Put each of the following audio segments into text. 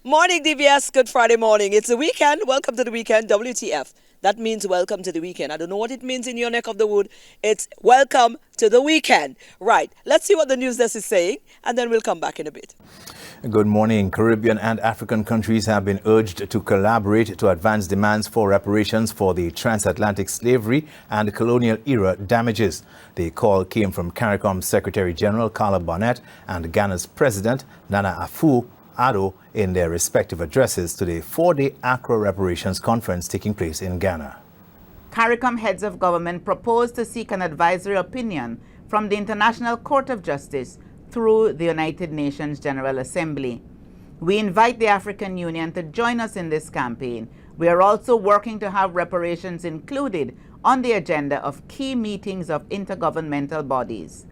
Morning, DBS. Good Friday morning. It's the weekend. Welcome to the weekend. WTF. That means welcome to the weekend. I don't know what it means in your neck of the wood. It's welcome to the weekend. Right. Let's see what the news desk is saying, and then we'll come back in a bit. Good morning. Caribbean and African countries have been urged to collaborate to advance demands for reparations for the transatlantic slavery and colonial era damages. The call came from CARICOM Secretary General Carla Barnett and Ghana's President Nana Akufo-Addo in their respective addresses to the 4-day Accra Reparations Conference taking place in Ghana. CARICOM heads of government proposed to seek an advisory opinion from the International Court of Justice through the United Nations General Assembly. We invite the African Union to join us in this campaign. We are also working to have reparations included on the agenda of key meetings of intergovernmental bodies.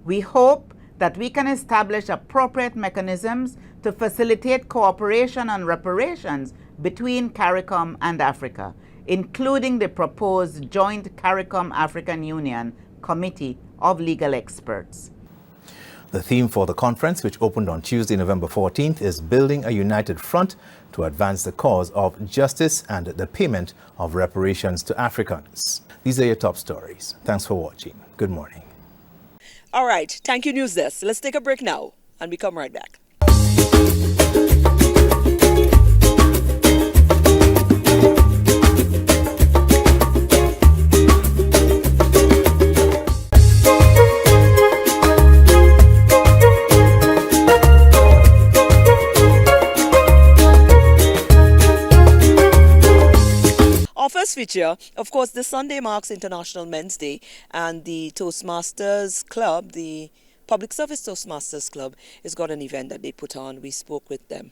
We hope that we can establish appropriate mechanisms to facilitate cooperation on reparations between CARICOM and Africa, including the proposed joint CARICOM African Union Committee of Legal Experts. The theme for the conference, which opened on Tuesday, November 14th, is Building a United Front to Advance the Cause of Justice and the Payment of Reparations to Africans. These are your top stories. Thanks for watching. Good morning. All right. Thank you, News Desk. Let's take a break now, and we come right back. First feature, of course, this Sunday marks International Men's Day, and the Toastmasters Club, the Public Service Toastmasters Club, has got an event that they put on. We spoke with them.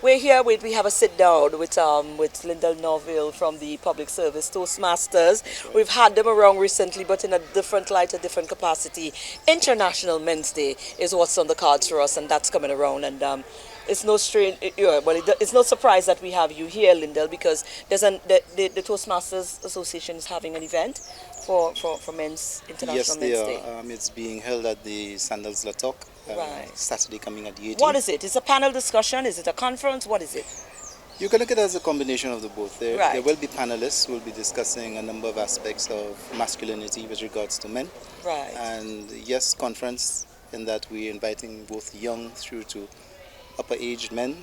We're here we have a sit down with Lyndall Norville from the Public Service Toastmasters. Right. We've had them around recently, but in a different light, a different capacity. International Men's Day is what's on the cards for us, and that's coming around. And it's no it's no surprise that we have you here, Lyndall, because there's the Toastmasters Association is having an event for Men's International Men's Day. Yes, it's being held at the Sandals La Talk, right. Saturday coming at the 18th. What is it? Is it a panel discussion? Is it a conference? What is it? You can look at it as a combination of the both. There right. will be panelists who will be discussing a number of aspects of masculinity with regards to men. Right. And yes, conference in that we're inviting both young through to upper-aged men.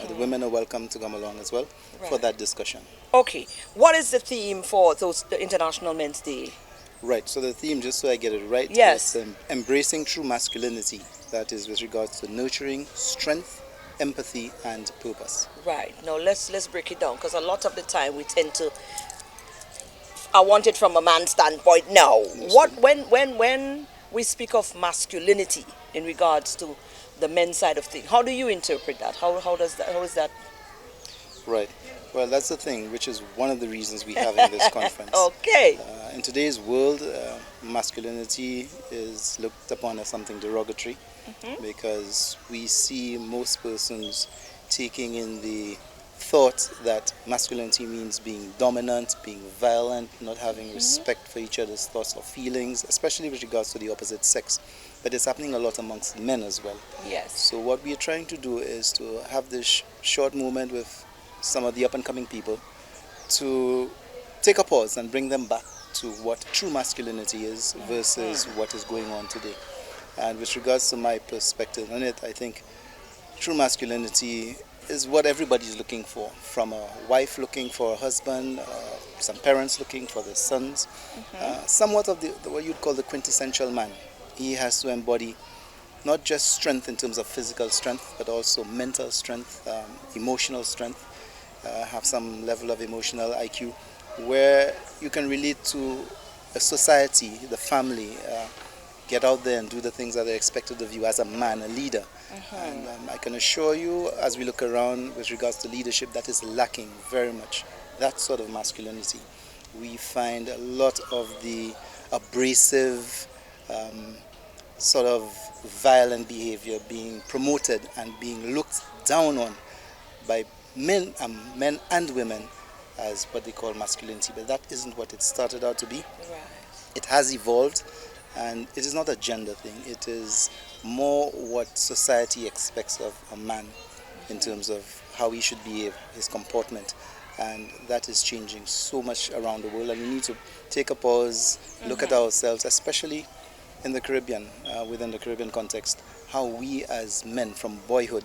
The women are welcome to come along as well for that discussion. Okay. What is the theme for the International Men's Day? Right. So the theme, just so I get it right, yes. is embracing true masculinity. That is with regards to nurturing, strength, empathy, and purpose. Right. Now let's break it down, because a lot of the time we tend to. I want it from a man's standpoint now. When we speak of masculinity in regards to the men's side of things, how do you interpret that? How is that? Right. Well, that's the thing, which is one of the reasons we have in this conference. Okay. In today's world, masculinity is looked upon as something derogatory, because we see most persons taking in the thought that masculinity means being dominant, being violent, not having respect for each other's thoughts or feelings, especially with regards to the opposite sex. But it's happening a lot amongst men as well. Yes. So what we are trying to do is to have this short moment with some of the up-and-coming people to take a pause and bring them back to what true masculinity is versus what is going on today. And with regards to my perspective on it, I think true masculinity is what everybody's looking for, from a wife looking for a husband, some parents looking for their sons, somewhat of the what you'd call the quintessential man. He has to embody not just strength in terms of physical strength, but also mental strength, emotional strength, have some level of emotional IQ, where you can relate to a society, the family, get out there and do the things that are expected of you as a man, a leader. And I can assure you, as we look around with regards to leadership, that is lacking very much, that sort of masculinity. We find a lot of the abrasive, sort of violent behavior being promoted and being looked down on by men and women as what they call masculinity. But that isn't what it started out to be. Right. It has evolved, and it is not a gender thing. It is more what society expects of a man in terms of how he should behave, his comportment. And that is changing so much around the world, and we need to take a pause, look at ourselves, especially in the Caribbean, within the Caribbean context, how we as men from boyhood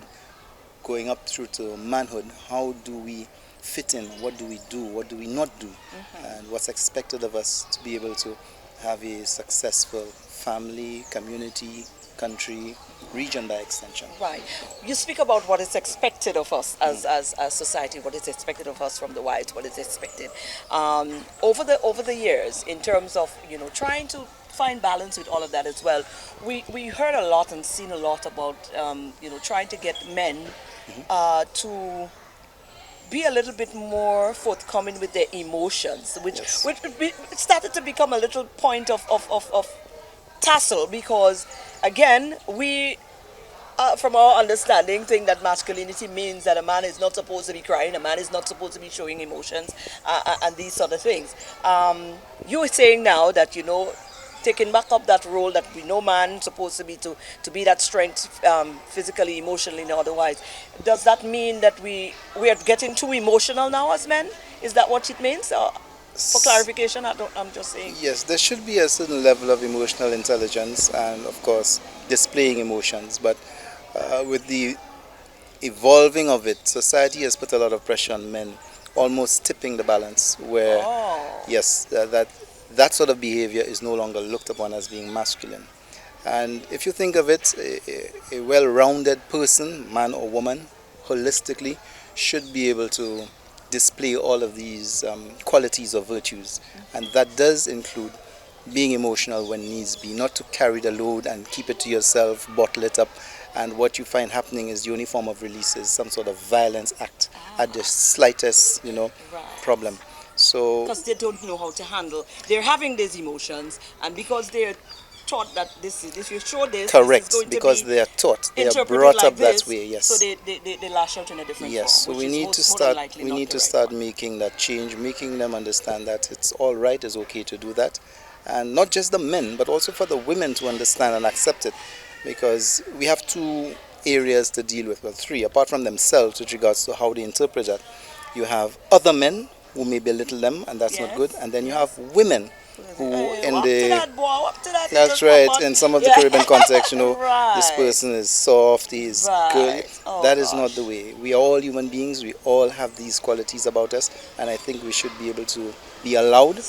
going up through to manhood, how do we fit in, what do we not do, and what's expected of us to be able to have a successful family, community, country, region by extension. Right. You speak about what is expected of us as society, what is expected of us from the whites, what is expected. Over the years, in terms of, trying to find balance with all of that as well, we heard a lot and seen a lot about, trying to get men to be a little bit more forthcoming with their emotions, which started to become a little point of tussle, because again we from our understanding think that masculinity means that a man is not supposed to be crying, a man is not supposed to be showing emotions, and these sort of things. You were saying now that taking back up that role that we know man supposed to be that strength, physically, emotionally, and otherwise. Does that mean that we are getting too emotional now as men? Is that what it means? For clarification, I'm just saying. Yes, there should be a certain level of emotional intelligence and, of course, displaying emotions. But with the evolving of it, society has put a lot of pressure on men, almost tipping the balance, where, yes, that sort of behavior is no longer looked upon as being masculine. And if you think of it, a well-rounded person, man or woman, holistically, should be able to display all of these qualities or virtues. And that does include being emotional when needs be, not to carry the load and keep it to yourself, bottle it up. And what you find happening is the only form of release is some sort of violence act at the slightest, problem. So because they don't know how to handle, they're having these emotions, and because they're taught that if you show this, correct, this is going because to be they are taught, they are interpreted brought like up this, that way. Yes. So they lash out in a different form. Yes. So we need to start. We need to start making that change, making them understand that it's all right, it's okay to do that, and not just the men, but also for the women to understand and accept it, because we have two areas to deal with, well, three, apart from themselves, with regards to how they interpret that. You have other men who may belittle them, and that's not good, and then you have women who that's right, in some of the Caribbean context, this person is soft, he is girly. That is not the way. We are all human beings, we all have these qualities about us, and I think we should be able to be allowed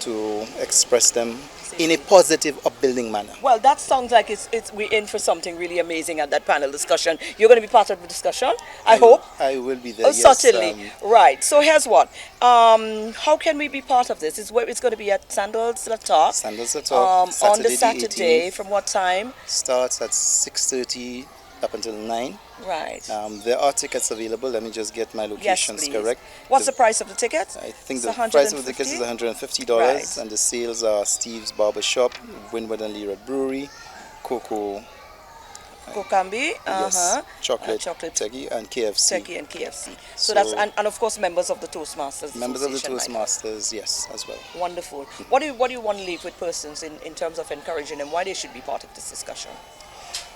to express them in a positive, upbuilding manner. Well, that sounds like we're in for something really amazing at that panel discussion. You're going to be part of the discussion, I hope? I will be there, oh, yes. Certainly. Right. So here's what. How can we be part of this? It's going to be at Sandals La Talk. Sandals La Talk, on the Saturday. 18th. From what time? Starts at 6:30 up until 9. Right. There are tickets available. Let me just get my locations correct. What's the price of the tickets? I think the price of the tickets is $150, right. And the sales are Steve's Barber Shop, Windward and Learad Brewery, Coco Kokambi, Chocolate Teggy, and KFC. Teggy and KFC. So that's and of course members of the Toastmasters. Members of the Toastmasters, yes, as well. Wonderful. What do you want to leave with persons in terms of encouraging them why they should be part of this discussion?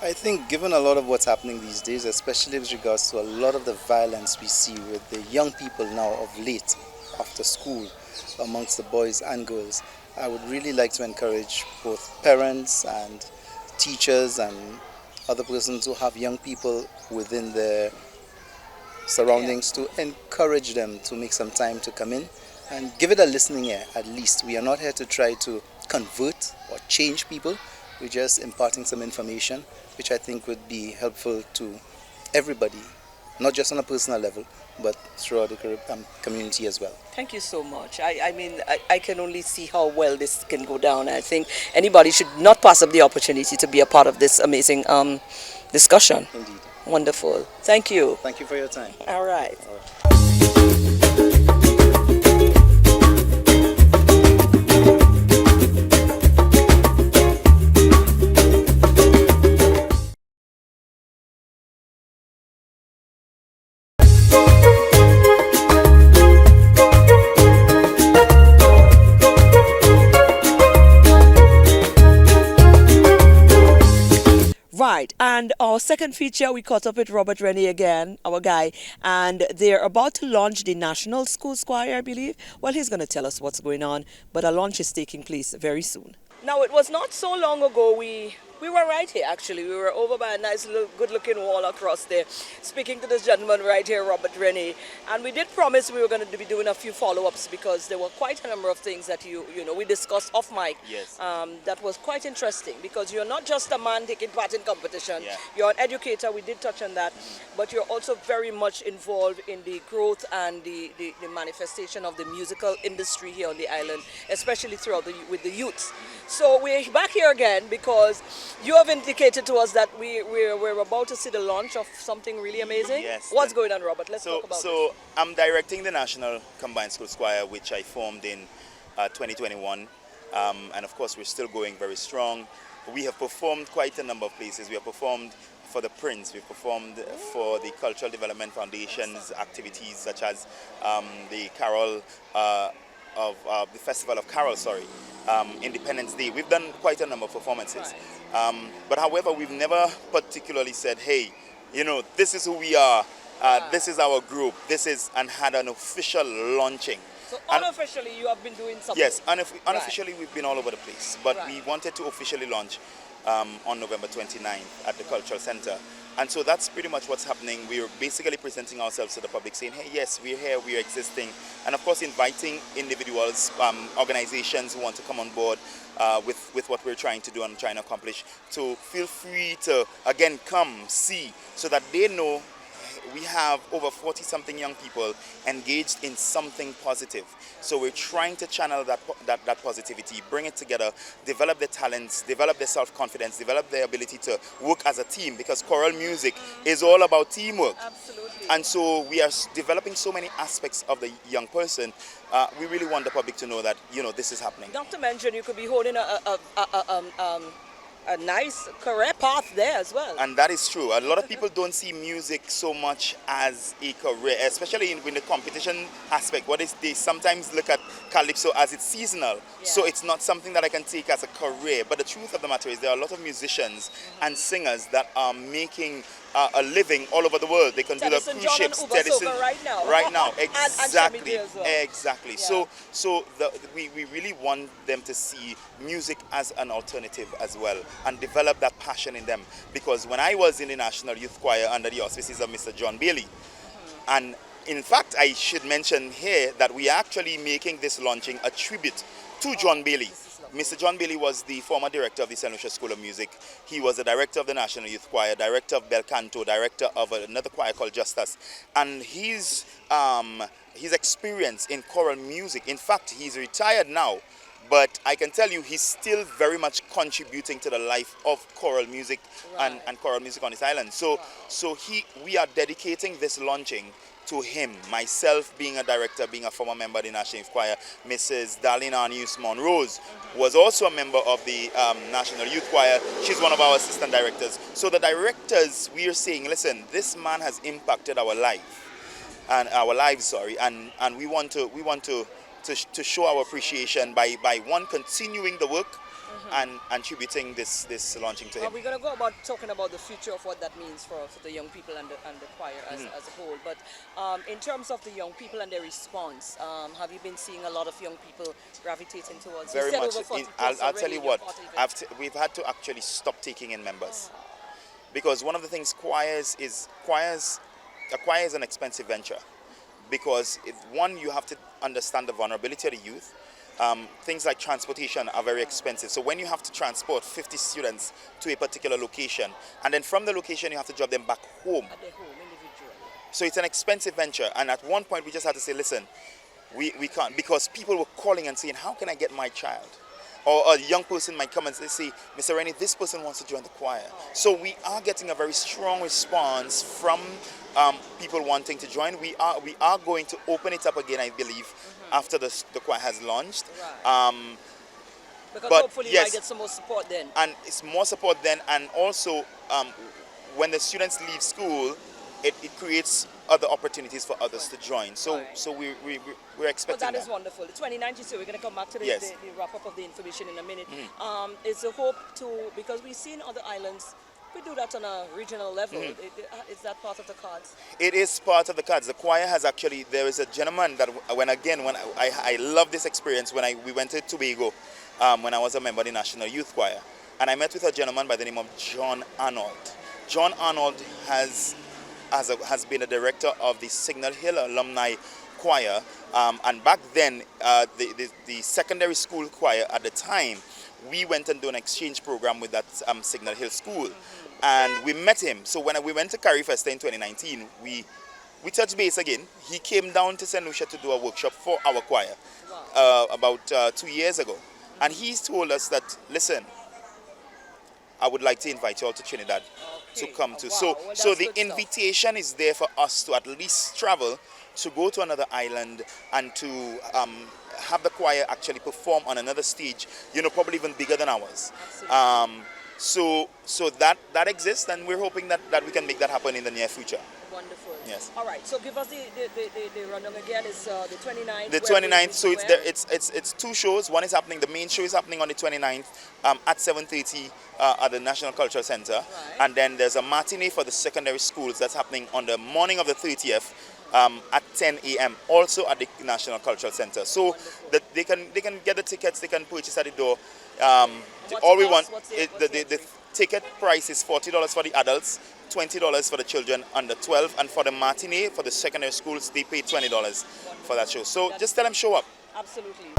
I think given a lot of what's happening these days, especially with regards to a lot of the violence we see with the young people now of late after school amongst the boys and girls, I would really like to encourage both parents and teachers and other persons who have young people within their surroundings to encourage them to make some time to come in and give it a listening ear. At least we are not here to try to convert or change people. We're just imparting some information which I think would be helpful to everybody, not just on a personal level, but throughout the community as well. Thank you so much. I can only see how well this can go down. I think anybody should not pass up the opportunity to be a part of this amazing discussion. Indeed. Wonderful. Thank you. Thank you for your time. All right. Right. Right, and our second feature, we caught up with Robert Rene again, our guy, and they're about to launch the National School Choir, I believe. Well, he's going to tell us what's going on, but a launch is taking place very soon. Now, it was not so long ago we were right here, actually. We were over by a nice, little, good-looking wall across there, speaking to this gentleman right here, Robert Rene. And we did promise we were going to be doing a few follow-ups because there were quite a number of things that we discussed off mic. Yes. That was quite interesting because you're not just a man taking part in competition. Yeah. You're an educator. We did touch on that, but you're also very much involved in the growth and the manifestation of the musical industry here on the island, especially throughout with the youths. So we're back here again because you have indicated to us that we're about to see the launch of something really amazing. Yes. What's going on, Robert? Let's talk about it. So I'm directing the National Combined School Choir, which I formed in 2021. And of course, we're still going very strong. We have performed quite a number of places. We have performed for the Prince. We've performed for the Cultural Development Foundation's activities, such as the Carol the Festival of Carol, Independence Day. We've done quite a number of performances. Right. But however, we've never particularly said, hey, this is who we are. This is our group. And had an official launching. So unofficially, you have been doing something. Yes, unofficially we've been all over the place. But we wanted to officially launch on November 29th at the Cultural Center. And so that's pretty much what's happening. We're basically presenting ourselves to the public, saying, hey, yes, we're here, we're existing. And of course, inviting individuals, organizations who want to come on board with what we're trying to do and trying to accomplish, to feel free to, again, come, see, so that they know we have over 40-something young people engaged in something positive. So we're trying to channel that positivity, bring it together, develop their talents, develop their self-confidence, develop their ability to work as a team, because choral music is all about teamwork. Absolutely. And so we are developing so many aspects of the young person. We really want the public to know that, this is happening. Not to mention, you could be holding a nice career path there as well. And that is true. A lot of people don't see music so much as a career, especially in the competition aspect. They sometimes look at calypso as it's seasonal. Yeah. So it's not something that I can take as a career. But the truth of the matter is there are a lot of musicians and singers that are making a living all over the world. They can do the cruise ships. Right now. Exactly. And well. Exactly. Yeah. So we really want them to see music as an alternative as well, and develop that passion in them. Because when I was in the National Youth Choir under the auspices of Mr. John Bailey, and in fact I should mention here that we are actually making this launching a tribute to John Bailey. Mr. John Bailey was the former director of the St. Lucia School of Music. He was the director of the National Youth Choir, director of Bel Canto, director of another choir called Justus. And his experience in choral music, in fact, he's retired now, but I can tell you he's still very much contributing to the life of choral music and choral music on this island. So we are dedicating this launching to him. Myself being a director, being a former member of the National Youth Choir, Mrs. Darlene Arnius Monrose was also a member of the National Youth Choir. She's one of our assistant directors. So the directors, we are saying, listen, this man has impacted our life, and we want to show our appreciation by one, continuing the work, and attributing this launching to him. We're going to go about talking about the future of what that means for the young people and the choir as a whole. But in terms of the young people and their response, have you been seeing a lot of young people gravitating towards? Very much. I'll tell you what, we've had to actually stop taking in members. Because one of the things a choir is an expensive venture. Because one, you have to understand the vulnerability of the youth. Things like transportation are very expensive. So when you have to transport 50 students to a particular location, and then from the location you have to drop them back home. At their home, individually. So it's an expensive venture. And at one point we just had to say, listen, we can't. Because people were calling and saying, how can I get my child? Or a young person might come and say, Mr. Rene, this person wants to join the choir. So we are getting a very strong response from people wanting to join. We are going to open it up again, I believe, after the choir has launched. Right. Because hopefully you might get some more support then. And it's more support then, and also when the students leave school, it creates other opportunities for others to join. So we're expecting that. That is wonderful. The 29th, so we're going to come back to the wrap-up of the information in a minute. It's a hope to, because we've seen other islands we do that on a regional level, is that part of the cards? It is part of the cards. The choir has actually, there is a gentleman that when I love this experience when we went to Tobago when I was a member of the National Youth Choir. And I met with a gentleman by the name of John Arnold. John Arnold has been a director of the Signal Hill Alumni Choir. And back then, the secondary school choir at the time, we went and do an exchange program with that Signal Hill school. And we met him. So when we went to Curry Festa in 2019, we touched base again. He came down to St. Lucia to do a workshop for our choir about 2 years ago. And he's told us that, listen, I would like to invite you all to Trinidad to come to. So the invitation is there for us to at least travel, to go to another island and to have the choir actually perform on another stage, probably even bigger than ours. So that exists, and we're hoping that we can make that happen in the near future. Wonderful. Yes. All right. So give us the rundown again. It's the 29th. The 29th. So it's two shows. One is happening. The main show is happening on the 29th at 7:30 at the National Cultural Center, and then there's a matinee for the secondary schools that's happening on the morning of the 30th. At 10 a.m. also at the National Cultural Center. So that they can get the tickets, they can purchase at the door. All we want, the ticket price is $40 for the adults, $20 for the children under 12, and for the matinee, for the secondary schools, they pay $20 for that show. So just tell them show up. Absolutely.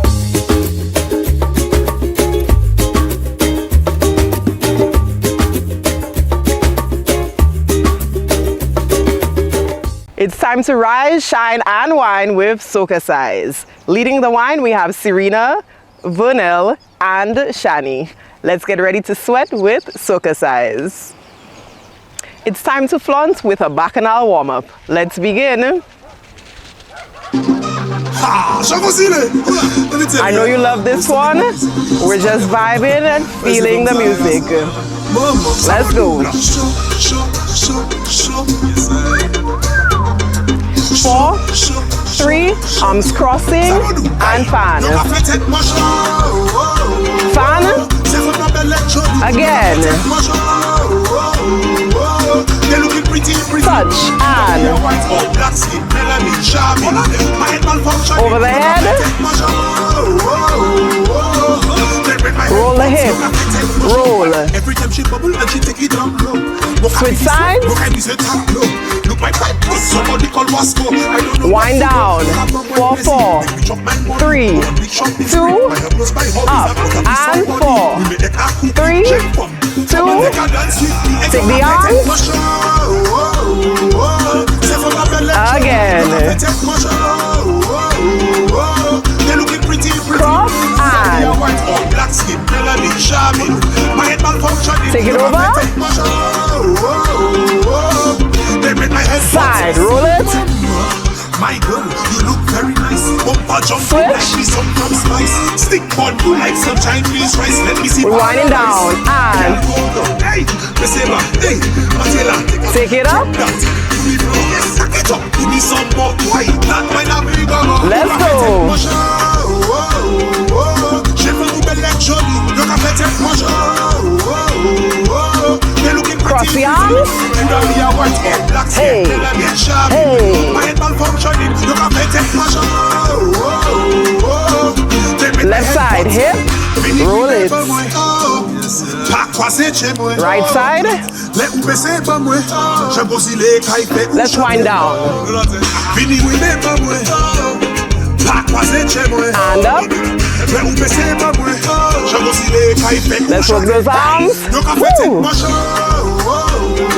It's time to rise, shine, and wine with SocaCize. Leading the wine, we have Serena, Vernell, and Shani. Let's get ready to sweat with SocaCize. It's time to flaunt with a bacchanal warm-up. Let's begin. I know you love this one. We're just vibing and feeling the music. Let's go. 4, 3, arms crossing, and fan. Fan. Again. Touch and over the head. Roll the hip. Roll. Switch sides. Wind down. 4, 4, 3, 2, up and 4, 3, 2. Take the arms. Again. Cross and take it over. Side, roll it. My girl, you look very nice. Switch. Stick on you like some Chinese rice. Let me see. We're winding down and take it up. Let's go. Cross the arms. Hey, hey. Left side, hip, roll it. Right side. Let's wind down. And up. Let's work those arms. Woo.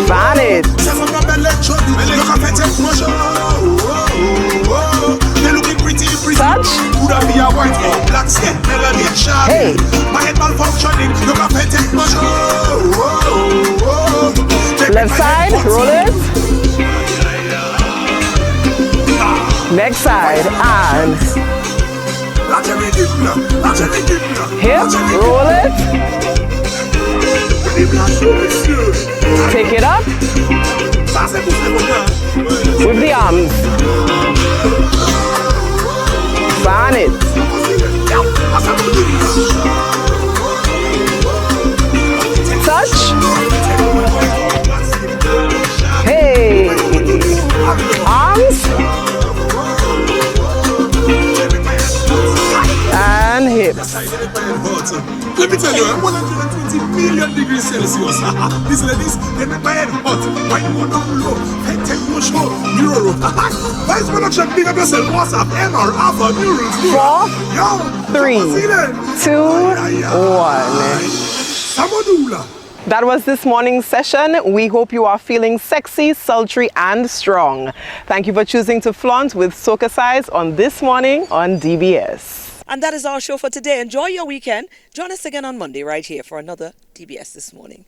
Fan it. Touch. Hey. Left side, roll it. Next side, and hip, roll it. Take it up with the arms. Fan it. Touch. hot. Let me tell you, 120 million degrees Celsius. These ladies, they make my head hot. Why you want down low? Head take no show. Mirror. Vice production, big up yourself. WhatsApp, MR, Alpha, Murals. 4, 3, 2, 1. Samadula. That was this morning's session. We hope you are feeling sexy, sultry, and strong. Thank you for choosing to flaunt with SocaCize on This Morning on DBS. And that is our show for today. Enjoy your weekend. Join us again on Monday right here for another DBS This Morning.